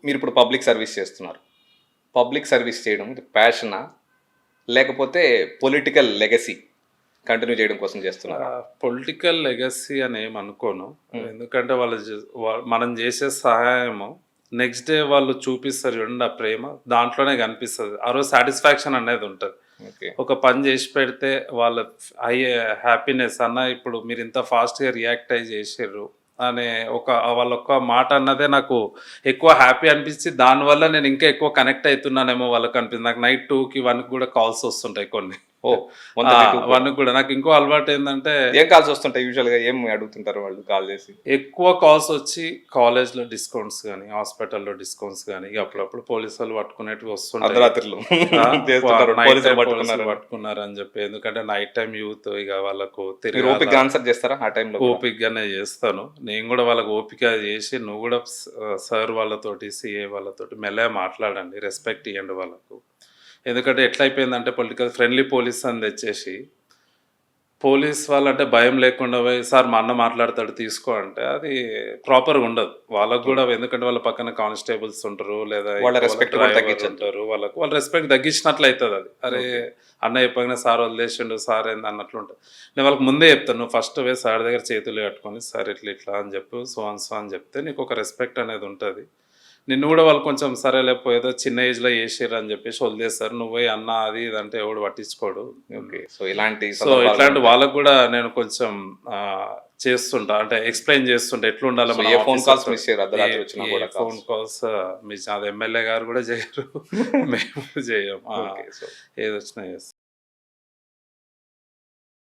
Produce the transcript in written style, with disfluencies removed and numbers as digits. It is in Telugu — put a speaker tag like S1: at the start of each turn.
S1: మీరు ఇప్పుడు పబ్లిక్ సర్వీస్ చేస్తున్నారు. పబ్లిక్ సర్వీస్ చేయడం ఇది ప్యాషనా? లేకపోతే పొలిటికల్ లెగసీ కంటిన్యూ చేయడం కోసం చేస్తున్నారా?
S2: పొలిటికల్ లెగసీ అని ఏమనుకోను.
S1: Hmm.
S2: ఎందుకంటే మనం చేసే సహాయము నెక్స్ట్ డే వాళ్ళు చూపిస్తారు చూడండి, ఆ ప్రేమ దాంట్లోనే కనిపిస్తుంది. ఆ రోజు సాటిస్ఫాక్షన్ అనేది ఉంటుంది.
S1: ఓకే.
S2: ఒక పని చేసి పెడితే వాళ్ళ అయ్యే హ్యాపీనెస్ అన్న, ఇప్పుడు మీరు ఇంత ఫాస్ట్గా రియాక్ట్ అయ్యి చేసిర్రు అనే వాళ్ళ ఒక్క మాట అన్నదే నాకు ఎక్కువ హ్యాపీ అనిపించి, దానివల్ల నేను ఇంకా ఎక్కువ కనెక్ట్ అవుతున్నానేమో వాళ్ళకి అనిపించింది. నాకు నైట్ 2కి 1కి కూడా కాల్స్ వస్తుంటాయి కొన్ని.
S1: ఓ
S2: 1కి కూడా నాకు ఇంకో అలవాటు ఏంటంటే,
S1: ఏం కాల్స్ వస్తుంటాయి యూజువల్గా? ఏం అడుగుతుంటారు వాళ్ళు కాల్ చేసి?
S2: ఎక్కువ కాల్స్ వచ్చి కాలేజ్లో డిస్కౌంట్స్ కానీ, హాస్పిటల్లో డిస్కౌంట్స్ కానీ, ఇక అప్పుడప్పుడు పోలీసు వాళ్ళు పట్టుకునేటివి వస్తుంటాయి.
S1: అర్ధరాత్రిలో
S2: చేస్తుంటారు,
S1: పోలీసులు
S2: పట్టుకున్నారు అని చెప్పి. ఎందుకంటే నైట్ టైం యూత్ ఇక వాళ్ళకు
S1: మీరు ఓపిక ఆన్సర్ చేస్తారా ఆ టైంలో?
S2: ఓపికగానే చేస్తాను. నేను కూడా వాళ్ళకి ఓపిక చేసి, నువ్వు కూడా సార్ వాళ్ళతోటి, సిఏ వాళ్ళతోటి మెల్లగా మాట్లాడండి, రెస్పెక్ట్ ఇవ్వండి వాళ్ళకు. ఎందుకంటే ఎట్లయిపోయిందంటే, పొలిటికల్ ఫ్రెండ్లీ పోలీస్ అని తెచ్చేసి పోలీస్ వాళ్ళంటే భయం లేకుండా పోయి, సార్ మా అన్న మాట్లాడతాడు తీసుకో అంటే అది ప్రాపర్గా ఉండదు. వాళ్ళకు కూడా, ఎందుకంటే వాళ్ళ పక్కన కానిస్టేబుల్స్ ఉంటారు, లేదా
S1: వాళ్ళ రెస్పెక్ట్
S2: ఉంటారు, వాళ్ళ రెస్పెక్ట్ తగ్గించినట్లు అవుతుంది. అది అరే అన్న చెప్పగానే సార్ వదిలేసిండు, సార్ ఏంది అన్నట్లు ఉంటుంది. నేను వాళ్ళకి ముందే చెప్తాను, నువ్వు ఫస్ట్ వే సార్ దగ్గర చేతులు కట్టుకొని, సార్ ఇట్లా అని చెప్పు, సో అని చెప్తే నీకు ఒక రెస్పెక్ట్ అనేది ఉంటుంది. నిన్ను కూడా వాళ్ళు కొంచెం సరే లేకపోయేదో చిన్న ఏజ్లో చేసిర్రు అని చెప్పేసి వదిలేస్తారు. నువ్వే అన్న అది ఇదంటే ఎవడు పట్టించుకోడు.
S1: ఓకే. సో ఇలాంటి
S2: వాళ్ళకు కూడా నేను కొంచెం చేస్తుంటా, అంటే ఎక్స్ప్లెయిన్ చేస్తుంటా ఎట్లా ఉండాలి.
S1: ఏ ఫోన్ కాల్స్ మిస్ చేయరు అర్ధరాత్రి వచ్చినా కూడా?
S2: ఫోన్ కాల్స్ మిస్, అది ఎమ్మెల్యే గారు కూడా చేయరు, మేము చేయం. ఏది వచ్చినా చేస్తాం.